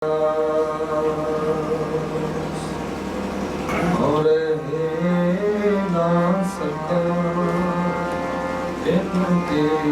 और ना सका इनके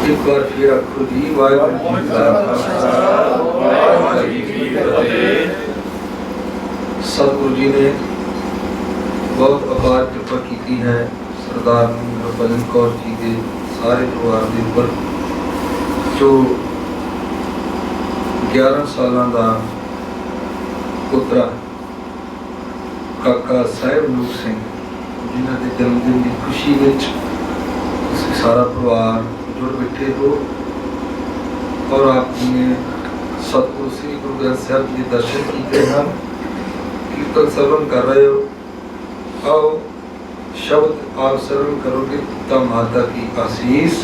ਇੱਕ ਵਾਰ ਫਿਰ ਆਖੋ ਜੀ ਵਾਹਿਗੁਰੂ ਜੀ ਕਾ ਖਾਲਸਾ ਵਾਹਿਗੁਰੂ ਜੀ ਕੀ ਫਤਿਹ। ਸਤਿਗੁਰੂ ਜੀ ਨੇ ਬਹੁਤ ਅਪਾਰ ਕਿਰਪਾ ਕੀਤੀ ਹੈ ਸਰਦਾਰ ਹਰਭਜਨ ਕੌਰ ਜੀ ਦੇ ਸਾਰੇ ਪਰਿਵਾਰ ਦੇ ਉੱਪਰ, ਜੋ 11 ਸਾਲਾਂ ਦਾ ਪੁੱਤਰਾ ਕਾਕਾ ਸਾਹਿਬ ਨੂਰ ਸਿੰਘ, ਜਿਨ੍ਹਾਂ ਦੇ ਜਨਮ ਦਿਨ ਦੀ ਖੁਸ਼ੀ ਵਿੱਚ ਤੁਸੀਂ ਸਾਰਾ ਪਰਿਵਾਰ जुड़ बैठे हो और आपने सतगुरु श्री गुरु ग्रंथ साहब जी दर्शन किए हैं, कीर्तन श्रवण कर रहे हो। आओ शब्द आप श्रवण करोगे तो माता की आशीष,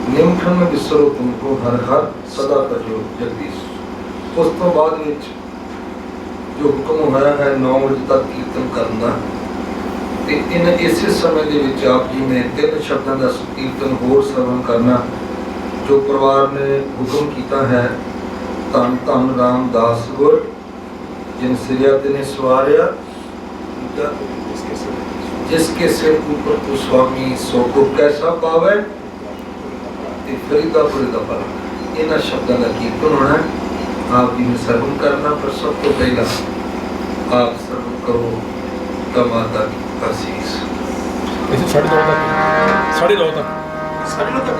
निमठन में विसरो तुमको हर हर सदा करो जगदीश। उस तो बाद विच जो हुक्म होया है 9 बजे तक कीर्तन करना, ਤੇ ਇਹਨਾਂ ਇਸੇ ਸਮੇਂ ਦੇ ਵਿੱਚ ਆਪ ਜੀ ਨੇ 3 ਸ਼ਬਦਾਂ ਦਾ ਕੀਰਤਨ ਹੋਰ ਸਰਵਣ ਕਰਨਾ, ਜੋ ਪਰਿਵਾਰ ਨੇ ਹੁਕਮ ਕੀਤਾ ਹੈ। ਧੰਨ ਧੰਨ ਰਾਮਦਾਸ ਗੁਰ ਜਿਨ ਸਿਰਿਆ ਤੇ ਨੇ ਸਵਾਰਿਆ, जिसके सिर ऊपर तू स्वामी सो को कैसा पावे, फरीदापुर का भला। इन्हां शब्दां का कीर्तन होना आप जी ने सर्वन करना, पर सब तो पहला आप सर्वन करो तो माता की आशीष। ऐसे 9:30 तक 9:30 तक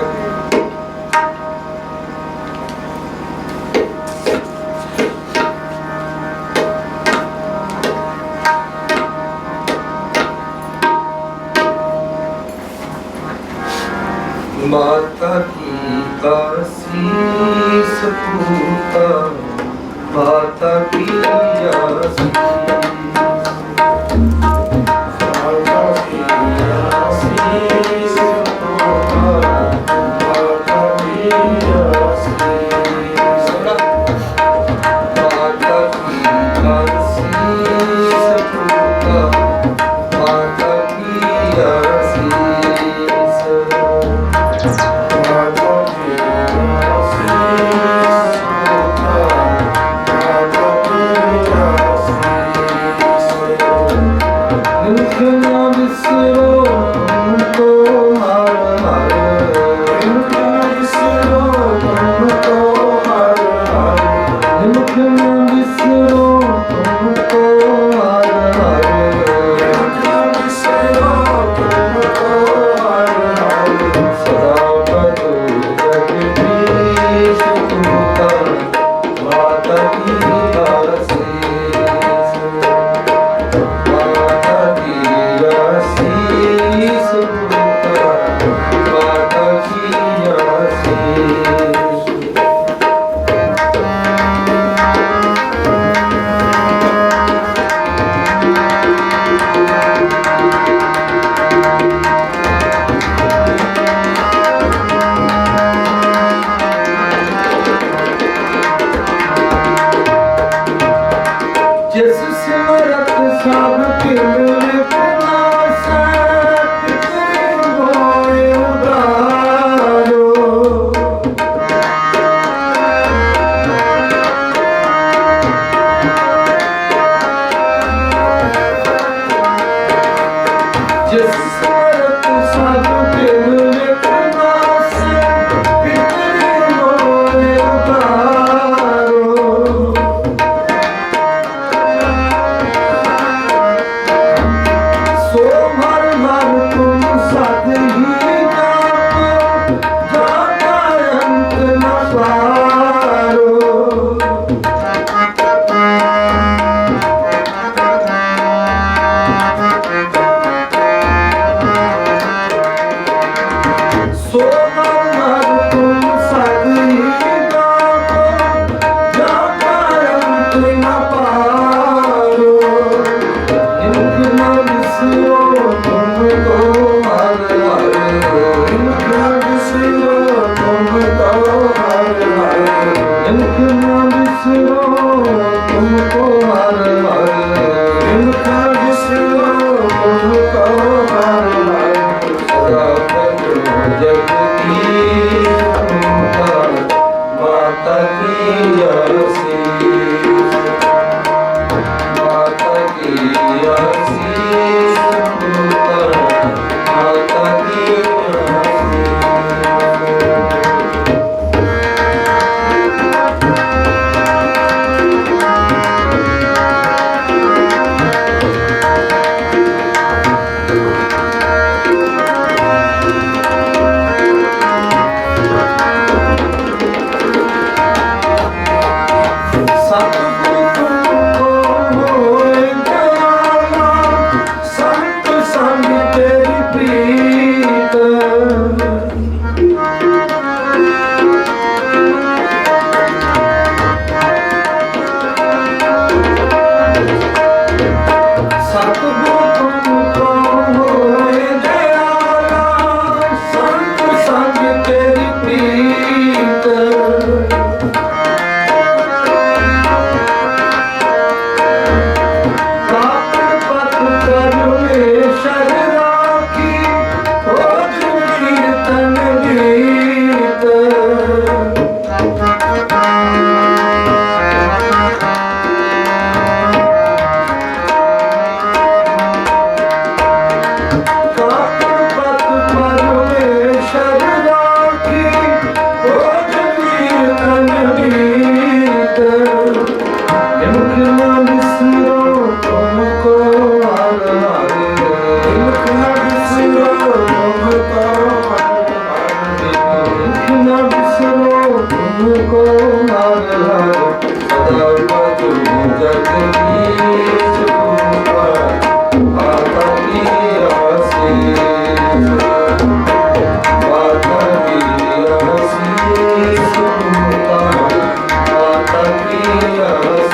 माता की आशीष पूता, माता की आशीष, माता की आशीष पूता, माता की आशीष, माता की आशीष पूता, माता की आशीष। न बिसरो तुमको हर हर, इनख न बिसरो तुमको हर हर, इनख न बिसरो तुमको हर हर, सदा भजो जगदीश तुम पर माता की आशीष, माता की आशीष तुम पर माता की आशीष।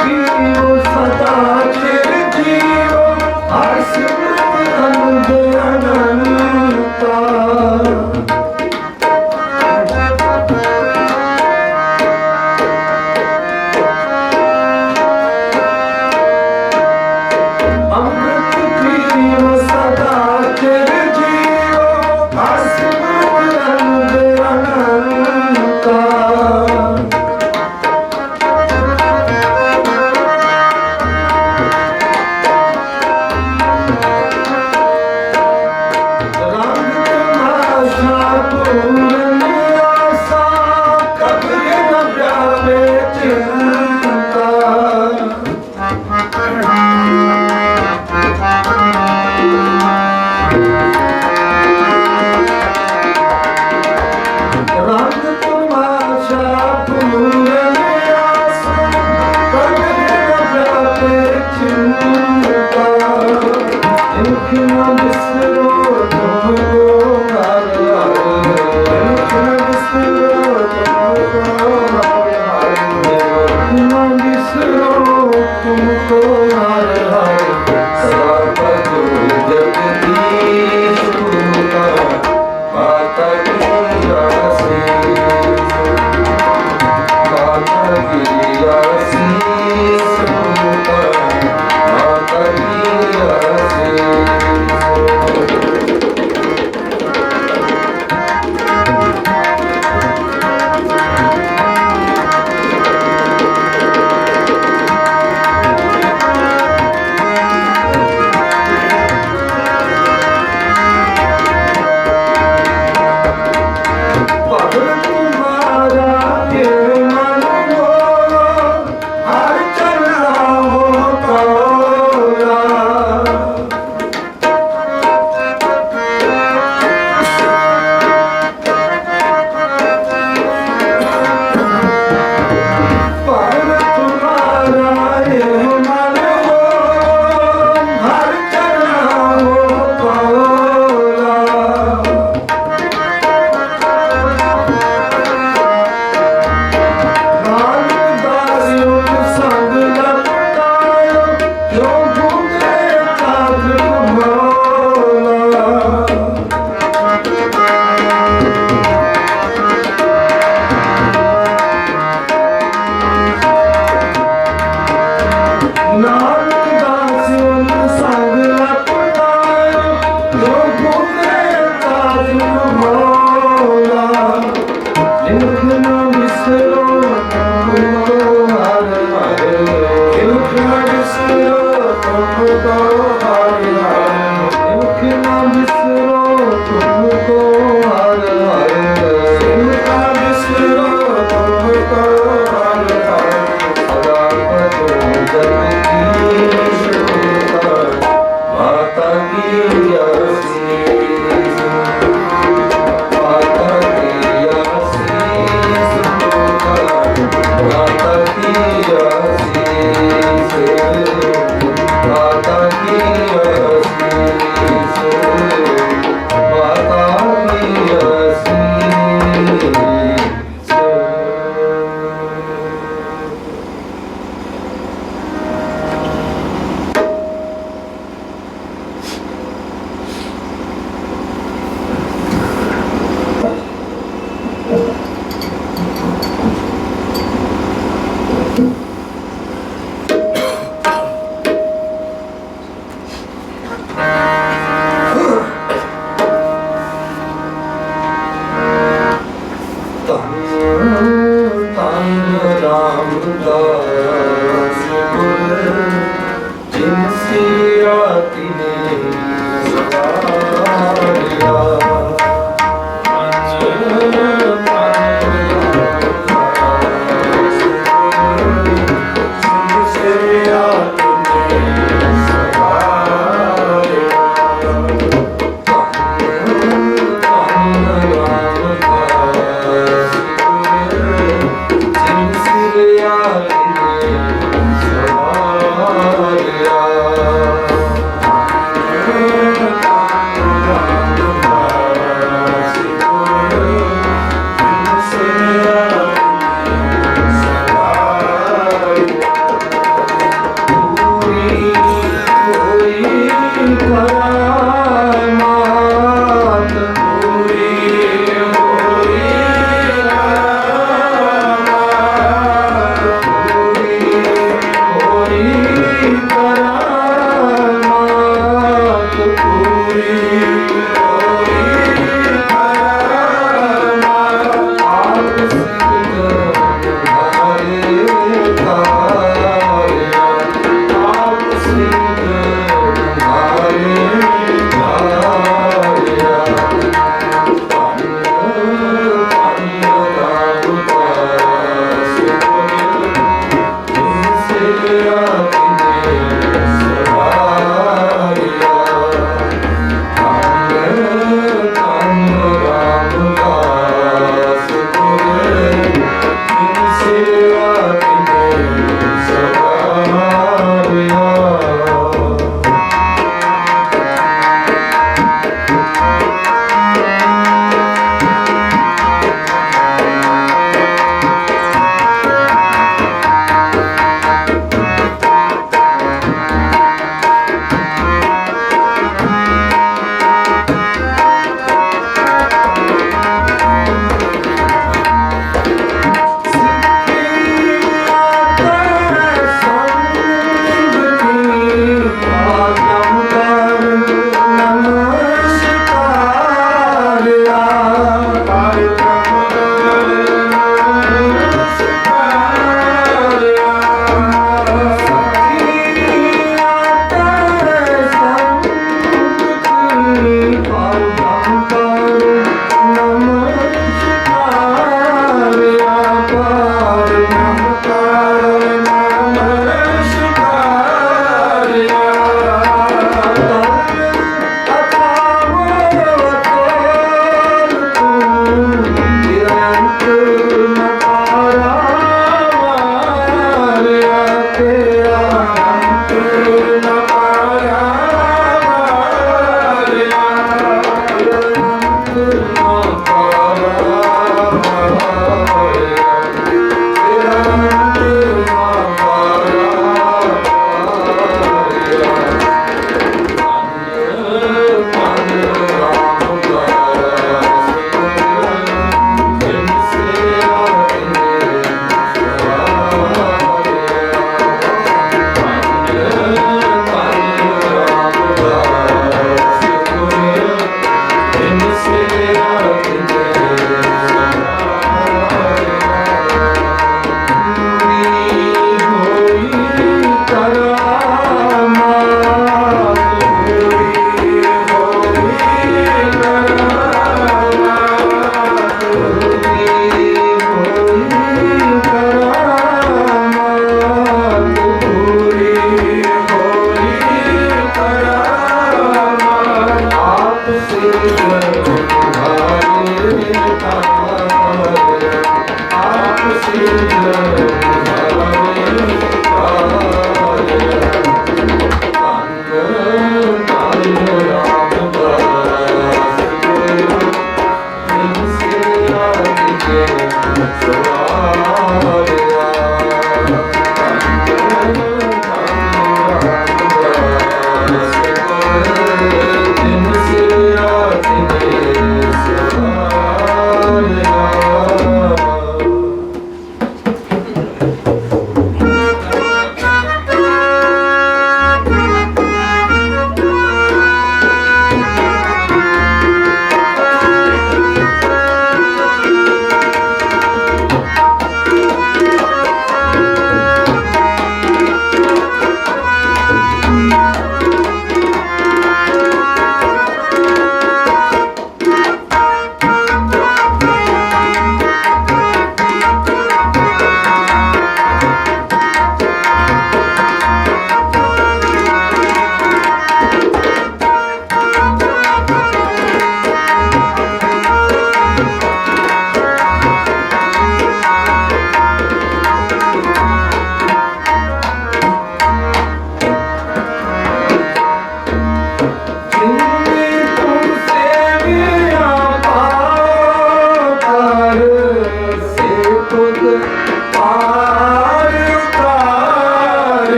जीवो सदा चिर जीवो, हर सिमरन अनुदय अनंता। अमृत जीवो सदा चिर जीवो, हर सिमरन अनुदय अनंता। रंग तमाशा पूरन आशा, कभी न जावे चिंता। रंग तमाशा पूरन आशा, कभी न जावे चिंता। इनख न बिसरो तुमको हर हर, इनख न बिसरो तुमको हर हर, इनख न बिसरो तुमको हर हर, सदा भजो जगदीश तुम पर माता की आशीष, माता की आशीष तुम पर माता की आशीष। पवन तुम्हारा ये मन मोरा, हर चलना हो तोरा। पवन तुम्हारा ये मन मोरा, हर चलना हो तोरा। नानदासियों संग लपटायो, जो घूमे काज मौला। नानदासियों संग लपटायो, जो घूमे काज मौला। इनख न बिसरो तुमको हर हर, इनख न बिसरो तुमको हर हर, इनख न बिसरो तुमको हर हर, इनख न बिसरो तुमको हर हर, सदा भजो जगदीश तुम पर माता की आशीष, माता की आशीष तुम पर ਧੰਨ ਧੰਨ ਰਾਮਦਾਸ ਗੁਰ ਜਿਨ ਸਿਆ ਤਿਨੇ ਸਵਾਰਿਆ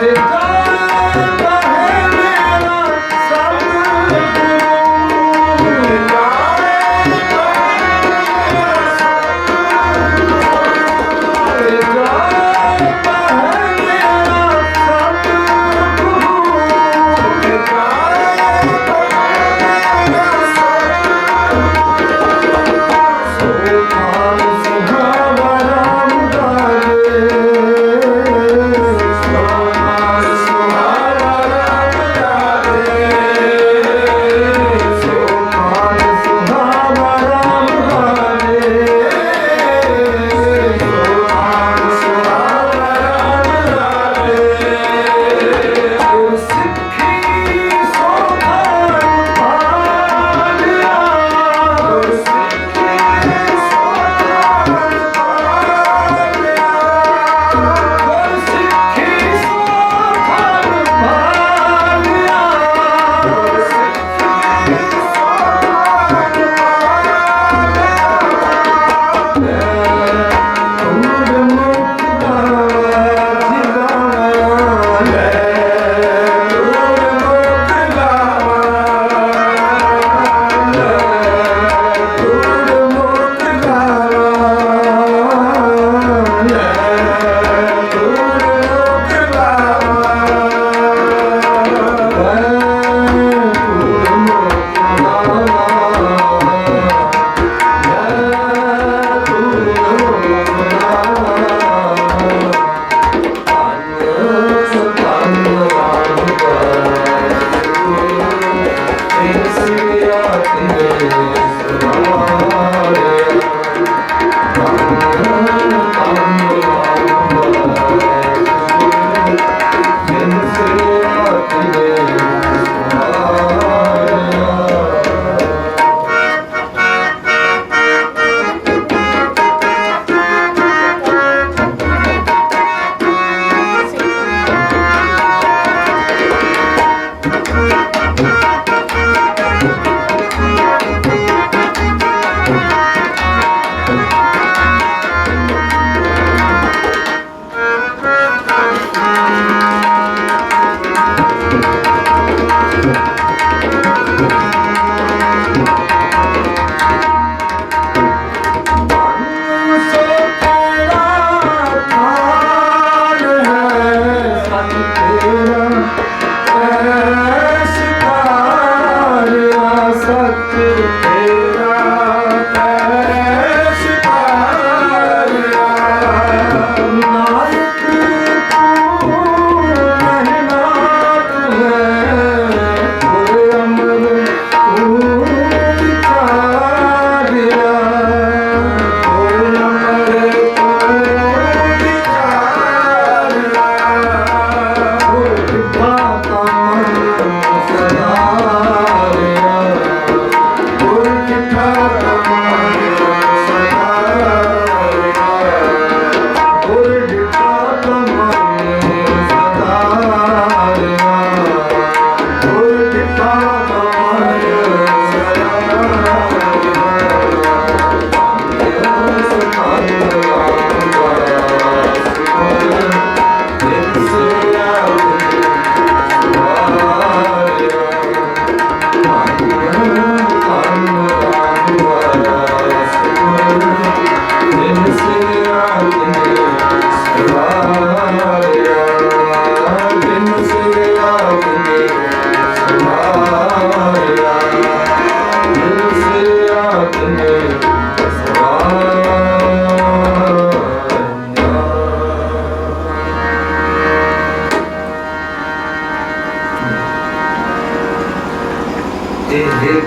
Take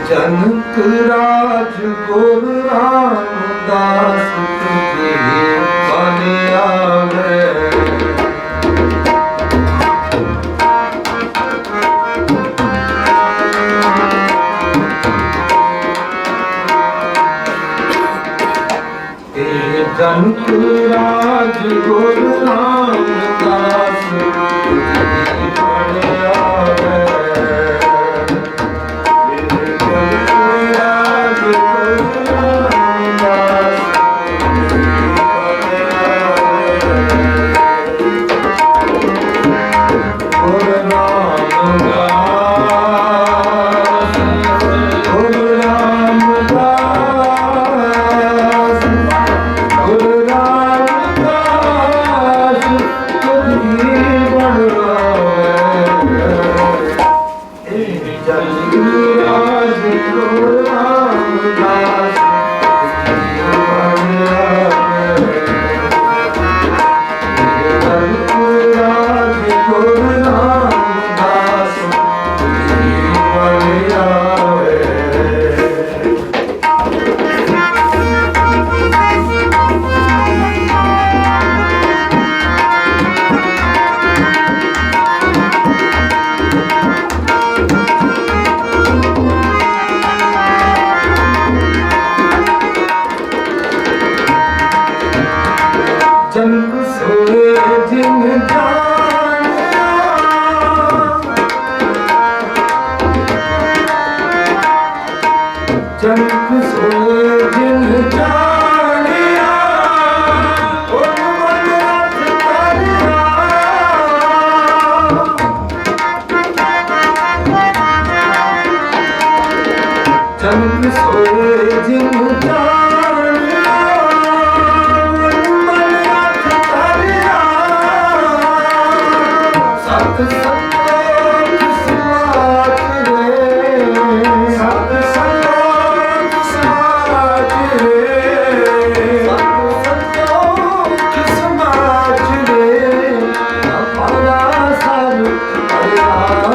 जनक राज गुर रामदास तुझे बन आवे। जनक राज गुर रामदास तुझे बन आवे। जनक सोए जिन जानिया, जनक सोए जिन जानिया, उन मन रख करिया। जनक सोए जिन जानिया, सत संतोष समाज रे, सत संतोष समाज रे, सत संतोष समाज रे, हमारा सर आए।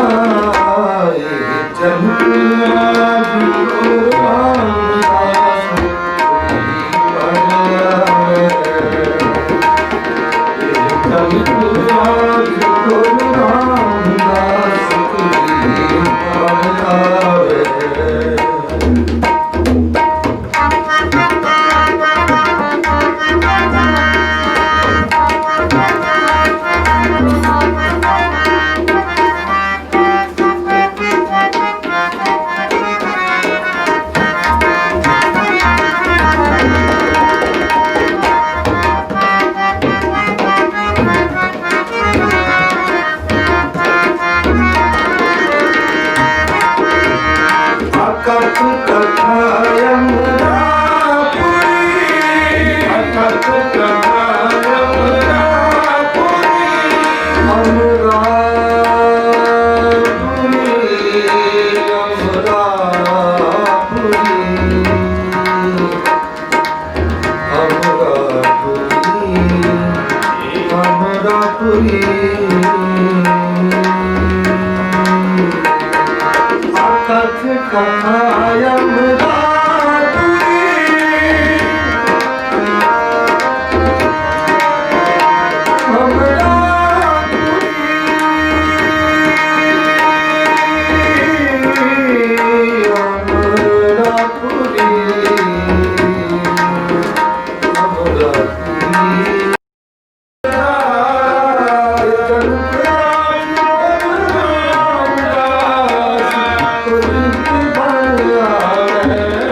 जनक राज गुर रामदास तुझे बन आवे। जनक राज गुर रामदास तुझे बन आवे। अकथ कथायम रापुरी, अकथ कथायम रापुरी, अमरापुरी, अमरापुरी, अमरापुरी, अकथ कथायम रापुरी, अमरापुरी, अमरापुरी। जनक राज गुर रामदास तुझे बन आवे।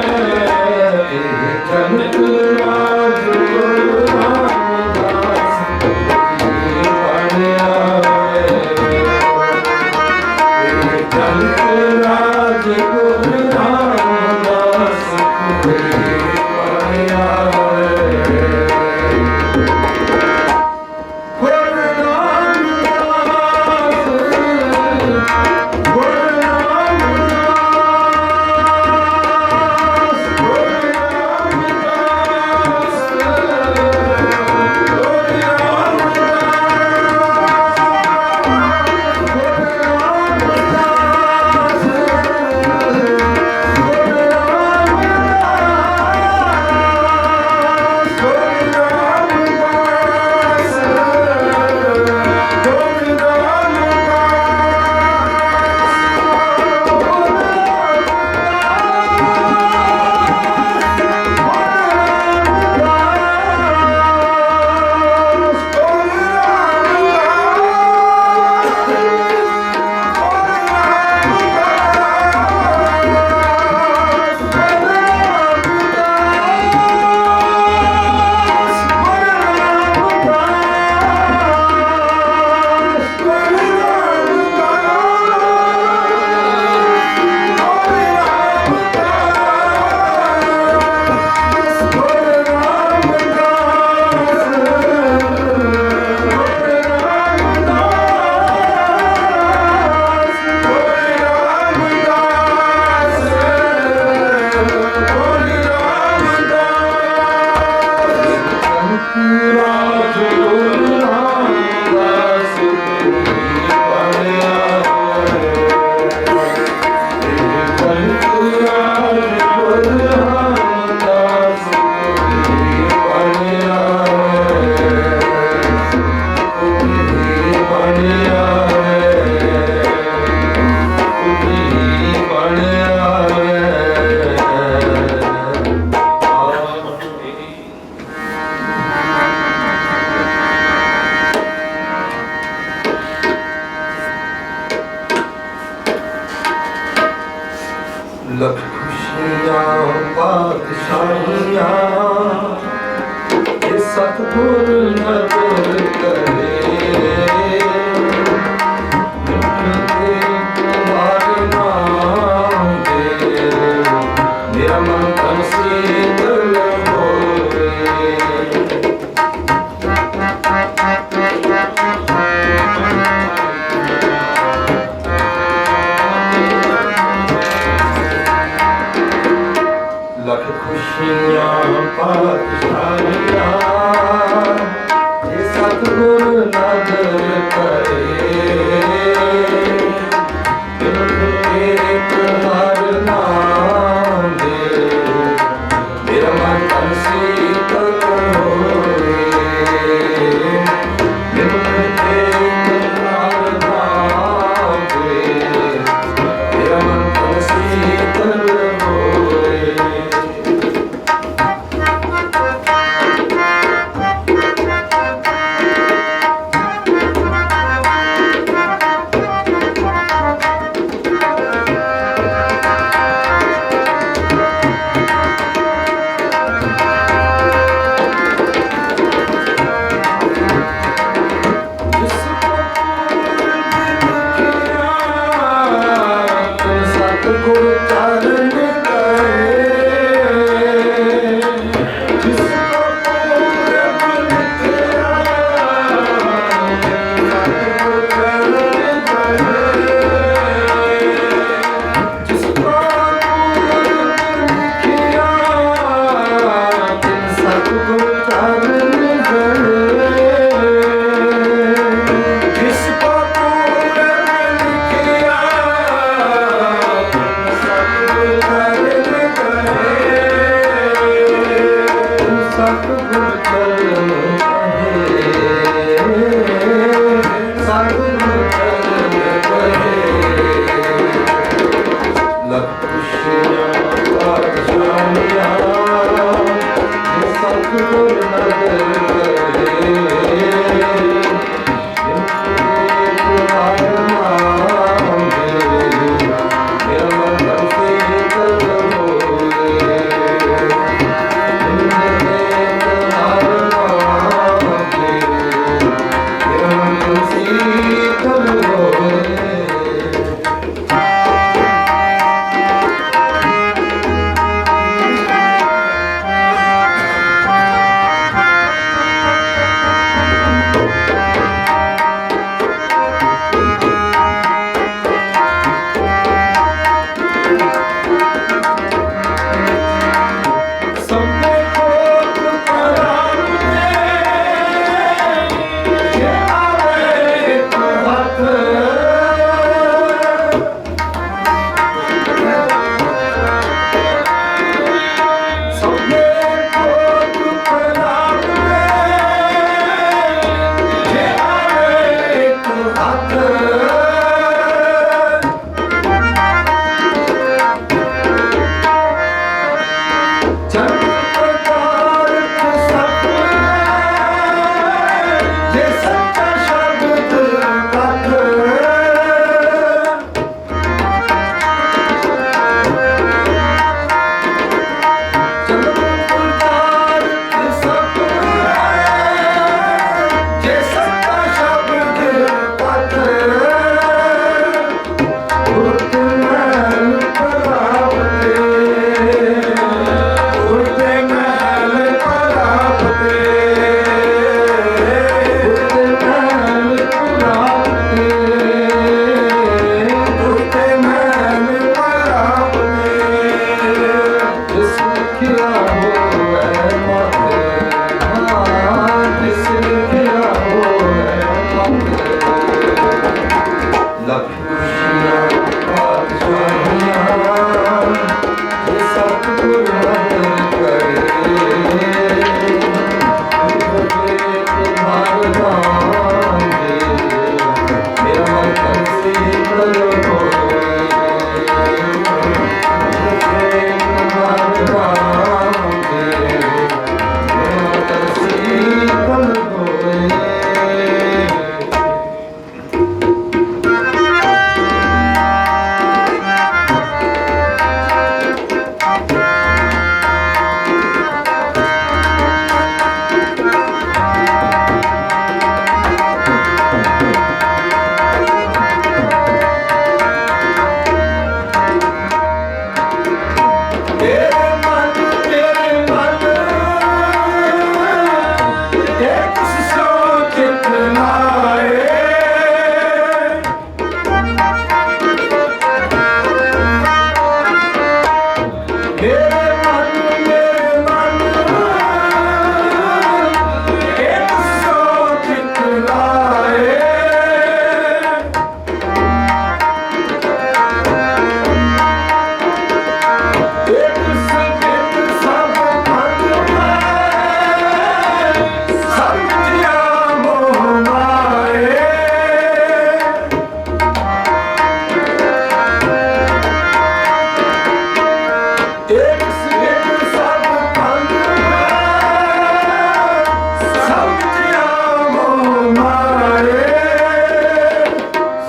लख खुशियाँ पातशाहियाँ ये सतगुर नजर करे निकलते तुम्हारे नाम दे मेरा मन तन शीतल होए लख खुशियाँ पातशाहियाँ ये सतगुर नजर करे मिलके तुम्हारे नाम दे मेरा मन तन शीतल होए मिलके तुम्हारे नाम दे मेरा मन तन शीतल होए सतगुर चरण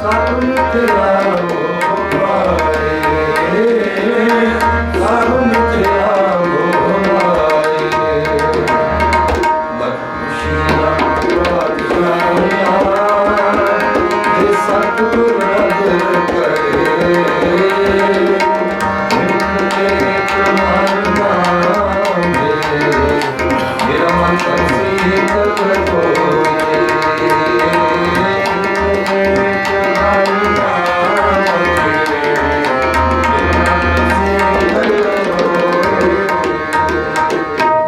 ਸਭ ਮਿੱਠਿਆ ਹੋ ਮਾਏ, ਸਭ ਮਿੱਠਿਆ ਹੋ ਮਾਏ। ਲੱਖ ਖੁਸ਼ੀਆਂ ਪਾਤਸ਼ਾਹੀਆਂ ਜੇ ਸਤਿਗੁਰ ਅਦਰ ਕਰੇ, ਮਿੱਠ ਤੇਰੇ ਤੁਮਾਰ ਨਾਮ ਦੇ, ਮੇਰਾ ਮਨ ਸੰਸੀ ਕਲ ਹੋਏ।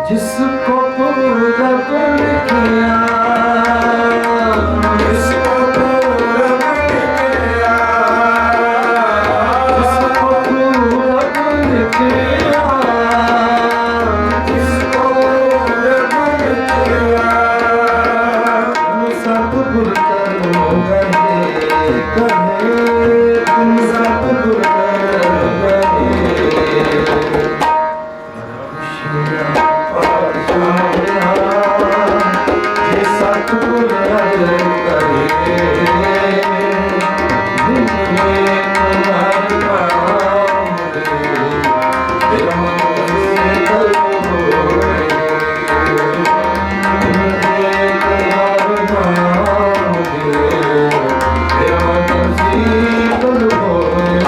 जिसको पूरब लिखिया, जिसको पूरब लिखिया, जिसको पूरब लिखिया, जिसको पूरब लिखिया, तुम सतगुर करो गए कहे, तुम सतगुर करो गए। जे सतगुर अदर करे, दिन में तुम्हारे नाम दे, तेरा मन शीतल होए। दिन में तुम्हारे नाम दे, तेरा मन शीतल होए।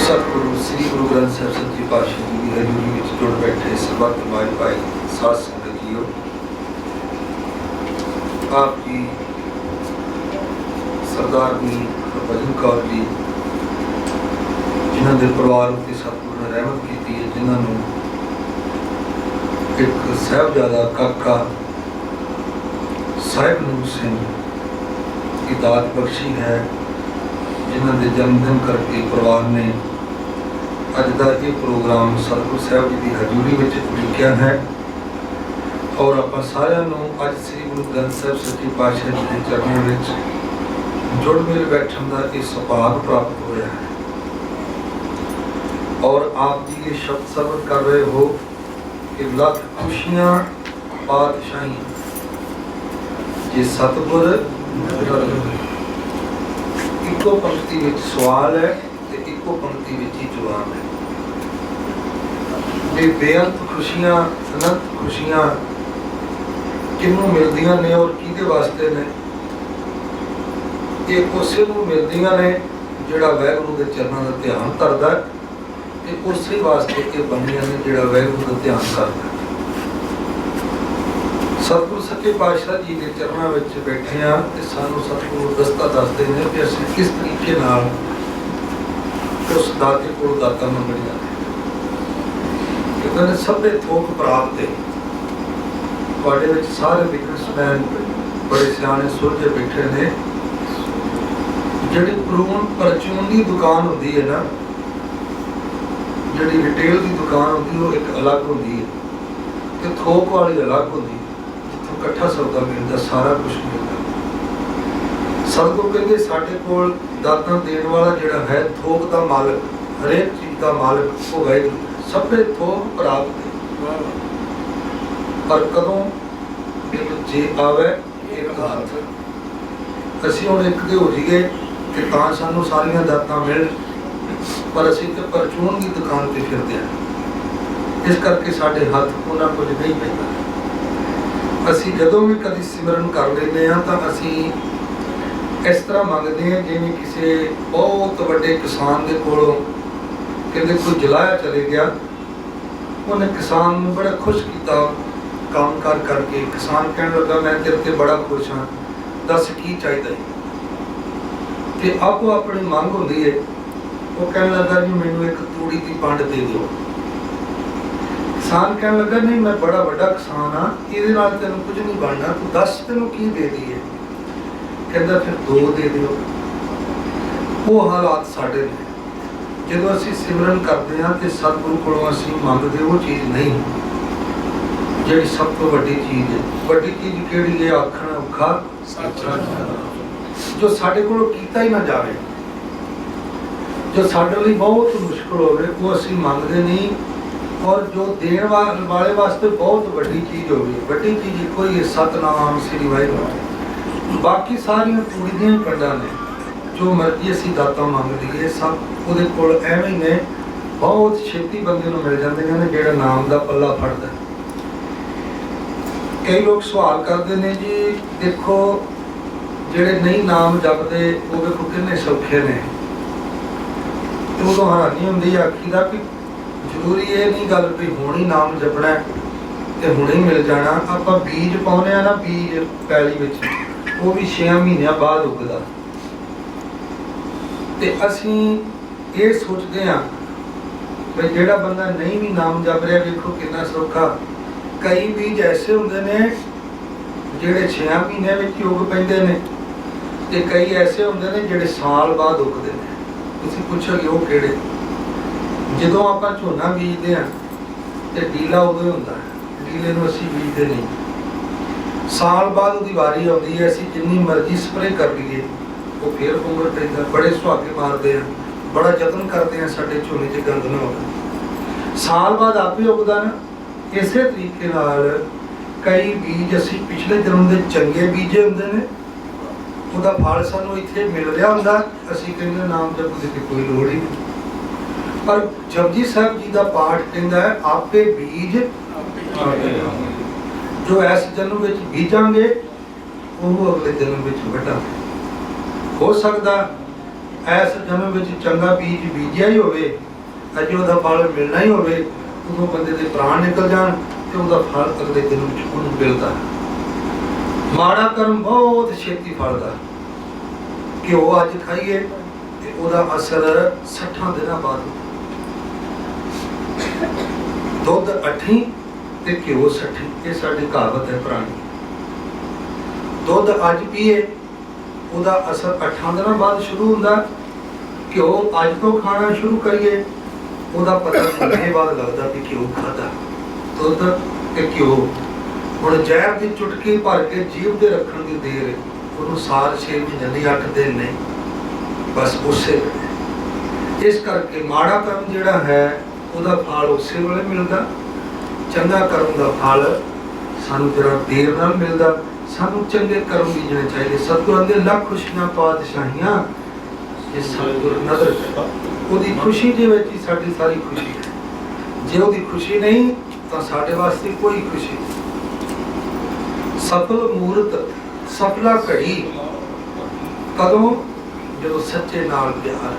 ਸਤਿਗੁਰੂ ਸ੍ਰੀ ਗੁਰੂ ਗ੍ਰੰਥ ਸਾਹਿਬ ਸੱਚੇ ਪਾਤਸ਼ਾਹ ਜੀ ਦੀ ਹਜ਼ੂਰੀ ਵਿੱਚ ਜੁੜ ਬੈਠੇ ਸਰਬੱਤ ਮਾਈ ਭਾਈ ਸਾਧ ਸੰਗਤ ਜੀਓ, ਆਪ ਜੀ ਸਰਦਾਰਨੀ ਹਰਭਜਨ ਕੌਰ ਜੀ, ਜਿਨ੍ਹਾਂ ਦੇ ਪਰਿਵਾਰ ਉੱਤੇ ਸਤਿਗੁਰੂ ਨੇ ਰਹਿਮਤ ਕੀਤੀ ਹੈ, ਜਿਨ੍ਹਾਂ ਨੂੰ ਇੱਕ ਸਾਹਿਬਜ਼ਾਦਾ ਕਾਕਾ ਸਾਹਿਬ ਨੂਰ ਸਿੰਘ ਦੀ ਦਾਤ ਬਖਸ਼ੀ ਹੈ, ਜਿਨ੍ਹਾਂ ਦੇ ਜਨਮ ਦਿਨ ਕਰਕੇ ਪਰਿਵਾਰ ਨੇ ਅੱਜ ਦਾ ਇਹ ਪ੍ਰੋਗਰਾਮ ਸਤਿਗੁਰੂ ਸਾਹਿਬ ਜੀ ਦੀ ਹਜ਼ੂਰੀ ਵਿੱਚ ਲਿਖਿਆ ਹੈ। ਔਰ ਆਪਾਂ ਸਾਰਿਆਂ ਨੂੰ ਅੱਜ ਸ੍ਰੀ ਗੁਰੂ ਗ੍ਰੰਥ ਸਾਹਿਬ ਸੱਚੇ ਪਾਤਸ਼ਾਹ ਜੀ ਦੇ ਚਰਨਾਂ ਵਿੱਚ ਜੁੜ ਮਿਲ ਬੈਠਣ ਦਾ ਇਹ ਸੁਭਾਗ ਪ੍ਰਾਪਤ ਹੋਇਆ ਹੈ। ਔਰ ਆਪ ਜੀ ਇਹ ਸ਼ਬਦ ਸਰਵਣ ਕਰ ਰਹੇ ਹੋ ਕਿ ਲੱਖ ਖੁਸ਼ੀਆਂ ਪਾਤਸ਼ਾਹੀਆਂ ਜੇ ਸਤਿਗੁਰ ਇੱਕੋ ਪੰਕਤੀ ਵਿੱਚ ਸਵਾਲ ਹੈ ਤੇ ਇੱਕੋ ਪੰਕਤੀ ਵਿੱਚ ਹੀ ਜਵਾਬ ਹੈ। ਇਹ ਬੇਅੰਤ ਖੁਸ਼ੀਆਂ, ਅਨੰਤ ਖੁਸ਼ੀਆਂ ਕਿਹਨੂੰ ਮਿਲਦੀਆਂ ਨੇ ਔਰ ਕਿਹਦੇ ਵਾਸਤੇ ਨੇ? ਇਹ ਉਸੇ ਨੂੰ ਮਿਲਦੀਆਂ ਨੇ ਜਿਹੜਾ ਵਾਹਿਗੁਰੂ ਦੇ ਚਰਨਾਂ ਦਾ ਧਿਆਨ ਕਰਦਾ ਹੈ, ਤੇ ਉਸੇ ਵਾਸਤੇ ਇਹ ਬਣੀਆਂ ਨੇ ਜਿਹੜਾ ਵਾਹਿਗੁਰੂ ਦਾ ਧਿਆਨ ਕਰਦਾ ਹੈ। ਸਤਿਗੁਰੂ ਸੱਚੇ ਪਾਤਸ਼ਾਹ ਜੀ ਦੇ ਚਰਨਾਂ ਵਿੱਚ ਬੈਠੇ ਹਾਂ ਤੇ ਸਾਨੂੰ ਸਤਿਗੁਰੂ ਰਸਤਾ ਦੱਸਦੇ ਨੇ ਕਿ ਅਸੀਂ ਕਿਸ ਤਰੀਕੇ ਨਾਲ ਉਸ ਦਾਤੇ ਕੋਲ ਦਾਤਾ ਮੰਗਣੀਆਂ ਨੇ। ਕਹਿੰਦੇ ਸਭੇ ਥੋਕ ਪ੍ਰਾਪਤ ਹੈ। ਤੁਹਾਡੇ ਵਿੱਚ ਸਾਰੇ ਬਿਜ਼ਨਸਮੈਨ ਬੜੇ ਸਿਆਣੇ ਸੁਲਝੇ ਬੈਠੇ ਨੇ। ਜਿਹੜੀ ਪਰਚੂਨ ਦੀ ਦੁਕਾਨ ਹੁੰਦੀ ਹੈ ਨਾ, ਜਿਹੜੀ ਰਿਟੇਲ ਦੀ ਦੁਕਾਨ ਹੁੰਦੀ ਉਹ ਇੱਕ ਅਲੱਗ ਹੁੰਦੀ ਹੈ ਤੇ ਥੋਕ ਵਾਲੀ ਅਲੱਗ ਹੁੰਦੀ ਹੈ, ਜਿੱਥੋਂ ਇਕੱਠਾ ਸੌਦਾ ਮਿਲਦਾ, ਸਾਰਾ ਕੁਝ ਮਿਲਦਾ। ਸਤਿਗੁਰੂ ਕਹਿੰਦੇ ਸਾਡੇ ਕੋਲ ਦਾਤਾਂ ਦੇਣ ਵਾਲਾ ਜਿਹੜਾ ਹੈ, ਥੋਕ ਦਾ ਮਾਲਕ, ਹਰੇਕ ਚੀਜ਼ ਦਾ ਮਾਲਕ ਉਹ ਵਾਹਿਗੁਰੂ। ਸਭੇ ਥੋਕ ਪ੍ਰਾਪਤ ਪਰ ਕਦੋਂ ਜੇ ਆਵੇ ਇੱਕ ਹੱਥ। ਅਸੀਂ ਹੁਣ ਇੱਕ ਦੇ ਹੋ ਜਾਈਏ ਕਿ ਤਾਂ ਸਾਨੂੰ ਸਾਰੀਆਂ ਦਾਤਾਂ ਮਿਲ, ਪਰ ਅਸੀਂ ਤੇ ਪਰਚੂਨ ਦੀ ਦੁਕਾਨ ਤੇ ਫਿਰਦੇ ਹਾਂ। ਇਸ ਕਰਕੇ ਸਾਡੇ ਹੱਥ ਉਹਨਾਂ ਕੁਝ ਨਹੀਂ ਪੈਂਦਾ। ਅਸੀਂ ਜਦੋਂ ਵੀ ਕਦੀ ਸਿਮਰਨ ਕਰ ਲੈਂਦੇ ਹਾਂ ਤਾਂ ਅਸੀਂ ਇਸ ਤਰ੍ਹਾਂ ਮੰਗਦੇ ਹਾਂ ਜਿਵੇਂ ਕਿਸੇ ਬਹੁਤ ਵੱਡੇ ਕਿਸਾਨ ਦੇ ਕੋਲੋਂ ਕਹਿੰਦੇ ਕੋਈ ਜਲਾਇਆ ਚਲੇ ਗਿਆ, ਉਹਨੇ ਕਿਸਾਨ ਨੂੰ ਬੜਾ ਖੁਸ਼ ਕੀਤਾ ਕੰਮ ਕਰ ਕਰਕੇ। ਕਿਸਾਨ ਕਹਿਣ ਲੱਗਾ ਮੈਂ ਤੇਰੇ ਤੇ ਬੜਾ ਖੁਸ਼ ਹਾਂ, ਦੱਸ ਕੀ ਚਾਹੀਦਾ ਹੈ? ਤੇ ਆਪੋ ਆਪਣੀ ਮੰਗ ਹੁੰਦੀ ਹੈ। ਉਹ ਕਹਿਣ ਲੱਗਾ ਜੀ ਮੈਨੂੰ ਇੱਕ ਤੂੜੀ ਦੀ ਪੰਡ ਦੇ ਦਿਓ। ਕਿਸਾਨ ਕਹਿਣ ਲੱਗਾ ਨਹੀਂ ਮੈਂ ਬੜਾ ਵੱਡਾ ਕਿਸਾਨ ਹਾਂ, ਇਹਦੇ ਨਾਲ ਤੈਨੂੰ ਕੁਝ ਨਹੀਂ ਬਣਨਾ, ਤੂੰ ਦੱਸ ਤੈਨੂੰ ਕੀ ਦੇ ਦਈਏ? ਕਹਿੰਦਾ ਫਿਰ ਦੋ ਦੇ ਦਿਓ। ਉਹ ਹਾਲਾਤ ਸਾਡੇ ਨੇ। ਜਦੋਂ ਅਸੀਂ ਸਿਮਰਨ ਕਰਦੇ ਹਾਂ ਤੇ ਸਤਿਗੁਰੂ ਕੋਲੋਂ ਅਸੀਂ ਮੰਗਦੇ ਉਹ ਚੀਜ਼ ਨਹੀਂ ਜਿਹੜੀ ਸਭ ਤੋਂ ਵੱਡੀ ਚੀਜ਼ ਹੈ। ਵੱਡੀ ਚੀਜ਼ ਕਿਹੜੀ ਹੈ? ਆਖਣਾ ਔਖਾ ਜੋ ਸਾਡੇ ਕੋਲੋਂ ਕੀਤਾ ਹੀ ਨਾ ਜਾਵੇ, ਜੋ ਸਾਡੇ ਲਈ ਬਹੁਤ ਮੁਸ਼ਕਲ ਹੋਵੇ, ਉਹ ਅਸੀਂ ਮੰਗਦੇ ਨਹੀਂ। ਔਰ ਜੋ ਦੇਣ ਵਾਲੇ ਵਾਸਤੇ ਬਹੁਤ ਵੱਡੀ ਚੀਜ਼ ਹੋਵੇ। ਵੱਡੀ ਚੀਜ਼ ਇੱਕੋ ਹੀ ਹੈ, ਸਤਿਨਾਮ ਸ੍ਰੀ ਵਾਹਿਗੁਰੂ। ਬਾਕੀ ਸਾਰੀਆਂ ਤੂੜੀ ਦੀਆਂ ਪੰਡਾਂ ਨੇ, ਜੋ ਮਰਜ਼ੀ ਅਸੀਂ ਦਾਤਾਂ ਮੰਗ ਲਈਏ ਸਭ ਉਹਦੇ ਕੋਲ ਐਵੇਂ ਹੀ ਨੇ। ਬਹੁਤ ਛੇਤੀ ਬੰਦੇ ਨੂੰ ਮਿਲ ਜਾਂਦੇ ਨੇ ਜਿਹੜਾ ਨਾਮ ਦਾ ਪੱਲਾ ਫੜਦਾ। ਕਈ ਲੋਕ ਸਵਾਲ ਕਰਦੇ ਨੇ ਜੀ ਦੇਖੋ ਜਿਹੜੇ ਨਹੀਂ ਨਾਮ ਜਪਦੇ ਉਹ ਵੇਖੋ ਕਿੰਨੇ ਸੌਖੇ ਨੇ। ਤੇ ਉਦੋਂ ਹੈਰਾਨੀ ਹੁੰਦੀ ਆਖੀਦਾ ਕਿ ਜ਼ਰੂਰੀ ਇਹ ਨਹੀਂ ਗੱਲ ਵੀ ਹੁਣ ਹੀ ਨਾਮ ਜਪਣਾ ਤੇ ਹੁਣੇ ਹੀ ਮਿਲ ਜਾਣਾ। ਆਪਾਂ ਬੀਜ ਪਾਉਂਦੇ ਆ ਨਾ, ਬੀਜ ਪੈਲੀ ਵਿੱਚ वो भी 6 महीनों बाद उगदा। ते असीं ये सोचते हैं भाई जिहड़ा बंदा नहीं भी नाम जप रहा, देखो कितना सौखा। कई बीज ऐसे होंदे ने जिहड़े 6 महीनों में उग पैंदे ने, ते कई ऐसे होंदे ने जिहड़े साल बाद उगदे ने। तुसीं पुछोगे वो किहड़े? जदों आपां झोना बीजदे हां ते डीला उदों हुंदा है, डीले नूं असीं बीजदे नहीं। साल बाद उसकी वारी आती है, असीं जिन्नी मर्जी स्प्रे कर लीए वो फिर उमर पैंदा। बड़े सुहागे मारते हैं, बड़ा यतन करते हैं साडे झोने च गंद ना होवे। साल बाद आपे उगदा ना। इसे तरीके नाल कई बीज असीं पिछले जन्म दे चंगे बीजे हुंदे ने, ਉਹਦਾ फल सानू इत्थे मिल रहा हुंदा, असीं कहंदे नाम जपण दी कोई लोड़ ही नहीं। पर जपजी साहब जी का पाठ कहता है आपे बीज जो इस जन्म में बीजांगे वो अगले जन्म में वड्डांगे। हो सकता इस जन्म में चंगा बीज बीजिया ही होवे, अजे उसका फल मिलना ही होवे, उदों बंदे दे प्राण निकल जान ते उसका फल अगले जन्म में उन्हें मिलता है। माड़ा कर्म बहुत छेती फलदा। घ्यो अज खाइए ते उसदा असर 60 दिनों बाद। दुध 8 ते घ्यो 60, ये साडी कहावत है पुरानी। दुध अज पीए उसदा असर 8 दिनों बाद शुरू हुंदा, घ्यो अज तो खाना शुरू करिए उसदा पता महीने बाद लगदा कि घ्यो खादा। दुध ते घ्यो हुण जहर दी चुटकी भर के जीभ दे रखण दी देर, उहनूं साल 6 महीने दी 8 दिन ने, बस उसे वेले। इस करके माड़ा कर्म जिहड़ा है ਉਹਦਾ फल उसे वेले मिलता, चंगा कर्म का फल सानू जरा देर नाल मिलता। सानू चंगे कर्म बीजने चाहिए। सतगुर आंदे लख खुशियां पातशाहियां जे सतगुर नजर करे, ਉਹਦੀ खुशी ਦੇ ਵਿੱਚ ਹੀ ਸਾਡੀ सारी खुशी है। जे ਉਹਦੀ खुशी नहीं तो साडे वास्ते कोई खुशी नहीं। सफल मूर्त सफला घड़ी कदों जो सच्चे नाल प्यार।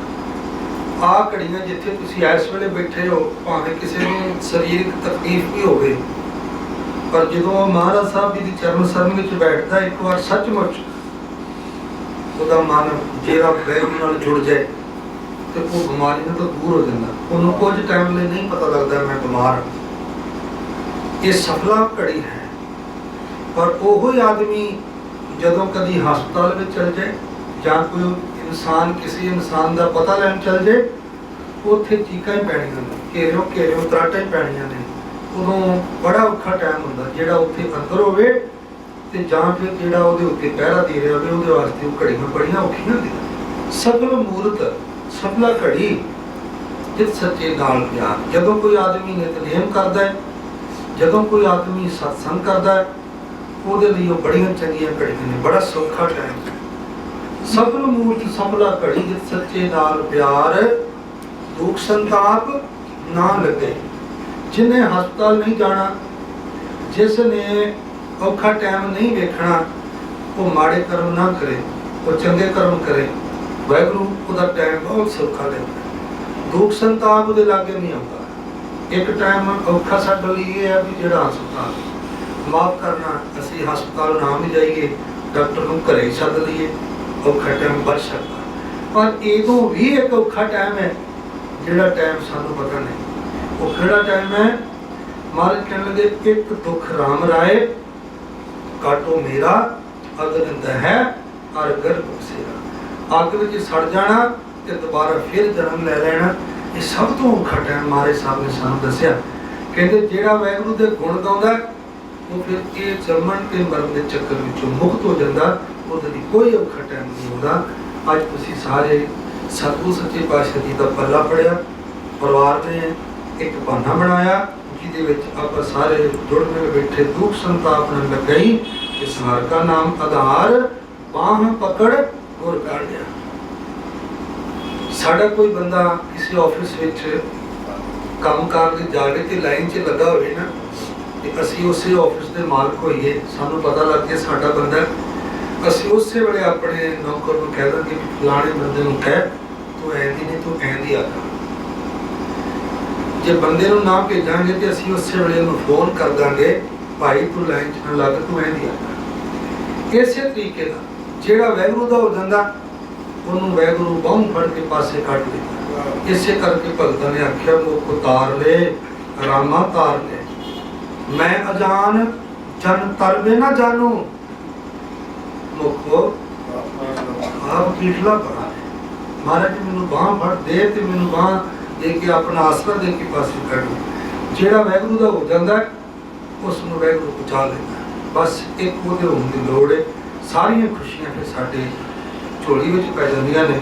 आ घड़ियां जिथे तुसीं इस वेले बैठे हो, भावें किसी नूं शरीरक तकलीफ भी होवे, पर जदों महाराज साहब जी की चरण सरन विच बैठदा एक बार सचमुच ਉਹਦਾ मन जेरा वैगुरू नाल जुड़ जाए तो वो बीमारी ना तो दूर हो जाता। उन्होंने कुछ टाइम लिए नहीं पता लगता मैं बीमार हाँ। ये सफला घड़ी है। पर वो आदमी जदों कभी हस्पताल में चल जाए या कोई इंसान किसी इंसान का पता लैन चल जाए, उत्थे चीकां ही पैणियां ने, घेरियो तराटां ही पैणियां ने। उदों बड़ा औखा टाइम हुंदा जिहड़ा उत्थे अंदर होवे ते जां फिर जिहड़ा उहदे उत्ते पहरा दे रहा होवे, उहदे वास्ते वो घड़ियां बड़ियां औखियां हुंदियां। सफल मूर्त सफला घड़ी जित सच्चे नाल प्यार। जदों कोई आदमी नितनेम करदा है, जदों कोई आदमी सत्संग करदा है, ਉਹਦੇ ਲਈ ਉਹ ਬੜੀਆਂ ਚੰਗੀਆਂ ਘੜੀਆਂ ਨੇ, ਬੜਾ ਸੌਖਾ ਟਾਈਮ ਹੈ। ਸਫਲ ਮੂਰਤ ਸਫਲਾ ਘੜੀ ਜਿਤ ਸੱਚੇ ਨਾਲ ਪਿਆਰ, ਦੁੱਖ ਸੰਤਾਪ ਨਾ ਲੱਗੇ। ਜਿਹਨੇ ਹਸਪਤਾਲ ਨਹੀਂ ਜਾਣਾ, ਜਿਸ ਨੇ ਔਖਾ ਟਾਈਮ ਨਹੀਂ ਵੇਖਣਾ, ਉਹ ਮਾੜੇ ਕਰਮ ਨਾ ਕਰੇ, ਉਹ ਚੰਗੇ ਕਰਮ ਕਰੇ। ਵਾਹਿਗੁਰੂ ਉਹਦਾ ਟਾਈਮ ਬਹੁਤ ਸੌਖਾ ਦਿੰਦਾ। ਦੁੱਖ ਸੰਤਾਪ ਉਹਦੇ ਲਾਗੇ ਨਹੀਂ ਆਉਂਦਾ। ਇੱਕ ਟਾਈਮ ਔਖਾ ਸਾਡੇ ਲਈ ਇਹ ਹੈ ਵੀ ਜਿਹੜਾ ਹਸਪਤਾਲ माफ करना, असी हस्पताल ना भी जाइए, डॉक्टर को घरे ही सद लीए, औखा टाइम बच सकता। पर इदों भी एक औखा टाइम है जिहड़ा टाइम सानू पता नहीं। वो किहड़ा टाइम है? महाराज कहने लगे एक दुख राम राय काटो मेरा, अगर है और गर्भ सेरा। अग विच सड़ जाना ते दोबारा फिर जन्म ले लेना, ये सब तो औखा टाइम महाराज साहब ने सानू दस्सिया। कहते जिहड़ा वाहिगुरू दे गुण गाउंदा वो फिर ये जमन के मरण के चक्कर विचों मुक्त हो जाता, उसदी कोई औखा टाइम नहीं होता। अज तुसीं सारे सतगुरु सच्चे पातशाह जी का पल्ला पढ़िया, परिवार ने एक बहाना बनाया जिहदे विच आपां सारे जुड़ मिल बैठे दुख संताप न लगई, इस हार का नाम आधार बाह पकड़ गुर काढ़िया। साडा कोई बंदा किसी ऑफिस विच काम कार दे जाके ते लाइन च लगा होवे ना, असी उस ऑफिस के मालक होइए, सानू पता लग गया साडा बंदा, असी उस वेले अपने नौकर को कह देंगे कि फलाने बंदे को कह तू ऐंदी नहीं तू ऐंदी आका। जे बंदे को ना भेजांगे तो असी उस वेले फोन कर देंगे भाई तू लाइन च ना लग तू ऐंदी आका। ਇਸੇ ਤਰੀਕੇ ਨਾਲ ਜਿਹੜਾ ਵੈਗਰੂ ਦਾ ਹੋ ਜਾਂਦਾ ਉਹਨੂੰ ਵੈਗਰੂ ਬਾਹੋਂ ਫੜ ਕੇ ਪਾਸੇ ਕੱਢ ਦਿੰਦਾ। ਇਸੇ ਕਰਕੇ ਭਗਤਾਂ ਨੇ ਆਖਿਆ ਮੁਖ ਉਤਾਰ ਲੈ ਰਾਮਾ ਤਾਰ ਲੈ, ਮੈਂ ਅਜਾਨ ਜਨ ਤਰਵੇ ਨਾ ਜਾਨੂ। ਮੁਖੋ ਆਪ ਕੀਟਲਾ ਬੜਾ ਮਹਾਰਾਜ ਜੀ ਮੈਨੂੰ ਬਾਂਹ ਫੜ ਦੇ ਤੇ ਮੈਨੂੰ ਬਾਂਹ ਦੇ ਕੇ ਆਪਣਾ ਆਸਰਾ ਦੇ ਕੇ ਪਾਸੇ ਕੱਢੋ। ਜਿਹੜਾ ਵੈਗਰੂ ਦਾ ਹੋ ਜਾਂਦਾ ਉਸ ਨੂੰ ਵੈਗਰੂ ਪਹੁੰਚਾ ਲੈਂਦਾ। ਬਸ ਇੱਕ ਉਹਦੇ ਹੋਣ ਦੀ ਲੋੜ ਹੈ, ਸਾਰੀਆਂ ਖੁਸ਼ੀਆਂ ਫਿਰ ਸਾਡੇ ਝੋਲੀ ਵਿੱਚ ਪੈ ਜਾਂਦੀਆਂ ਨੇ।